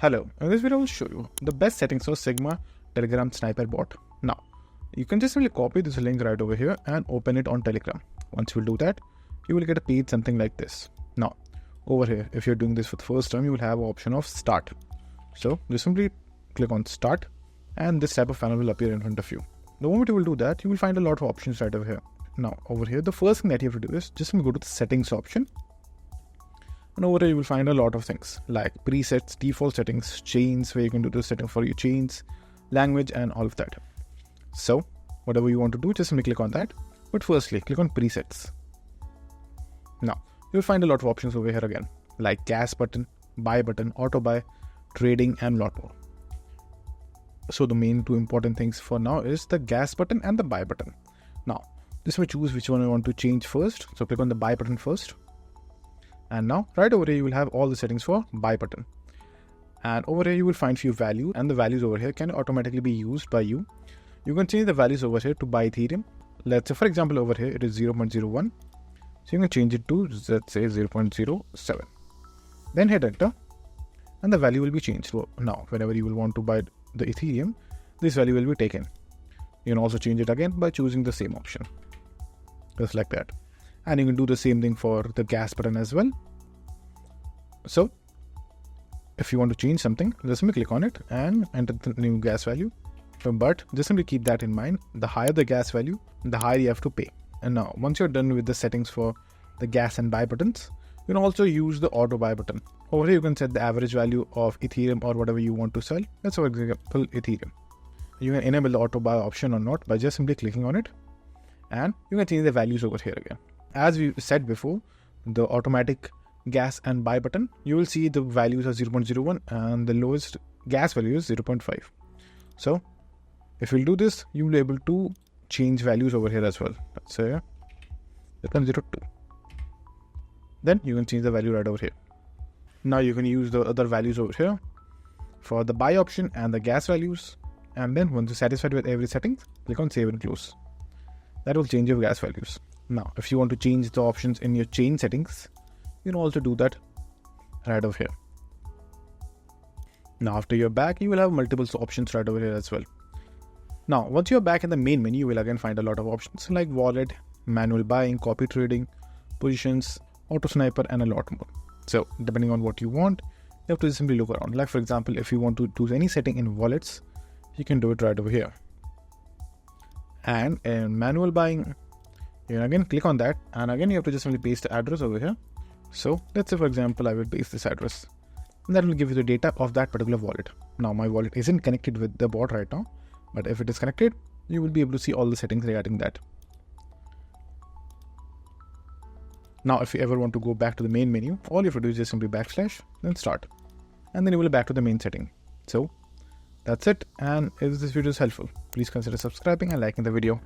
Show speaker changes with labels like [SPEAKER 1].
[SPEAKER 1] Hello, in this video I will show you the best settings for Sigma Telegram Sniper bot. Now, you can just simply copy this link right over here and open it on Telegram. Once you will do that, you will get a page something like this. Now, over here, if you're doing this for the first time, you will have an option of start. So, just simply click on start and this type of panel will appear in front of you. The moment you will do that, you will find a lot of options right over here. Now, over here, the first thing that you have to do is just simply go to the settings option. And over here you will find a lot of things like presets, default settings, chains, where you can do the setting for your chains, language and all of that. So whatever you want to do, just simply click on that. But firstly, click on presets. Now you'll find a lot of options over here again, like gas button, buy button, auto buy, trading and lot more. So the main two important things for now is the gas button and the buy button. Now this will choose which one you want to change first. So click on the buy button first. And now right over here you will have all the settings for buy button, and over here you will find few values, and the values over here can automatically be used by you. You can change the values over here to buy Ethereum. Let's say for example over here it is 0.01, so you can change it to, let's say, 0.07. Then hit enter and the value will be changed. So now whenever you will want to buy the Ethereum, this value will be taken. You can also change it again by choosing the same option, just like that. And you can do the same thing for the gas button as well. So if you want to change something, just simply click on it and enter the new gas value. But just simply keep that in mind, the higher the gas value, the higher you have to pay. And now once you're done with the settings for the gas and buy buttons, you can also use the auto buy button. Over here you can set the average value of Ethereum or whatever you want to sell. Let's for example Ethereum. You can enable the auto buy option or not by just simply clicking on it, and you can change the values over here again. As we said before, the automatic gas and buy button, you will see the values are 0.01 and the lowest gas value is 0.5. So if you'll do this, you will be able to change values over here as well. Let's say 0.02. Then you can change the value right over here. Now you can use the other values over here for the buy option and the gas values. And then once you're satisfied with every setting, click on save and close. That will change your gas values. Now, if you want to change the options in your chain settings, you can also do that right over here. Now, after you're back, you will have multiple options right over here as well. Now, once you're back in the main menu, you will again find a lot of options like wallet, manual buying, copy trading, positions, auto sniper, and a lot more. So, depending on what you want, you have to simply look around. Like for example, if you want to do any setting in wallets, you can do it right over here. And in manual buying, you can again click on that, and again you have to just simply paste the address over here. So let's say for example I will paste this address, and that will give you the data of that particular wallet. Now my wallet isn't connected with the bot right now, but if it is connected, you will be able to see all the settings regarding that. Now if you ever want to go back to the main menu, all you have to do is just simply backslash, then start, and then you will be back to the main setting. So that's it, and if this video is helpful, please consider subscribing and liking the video.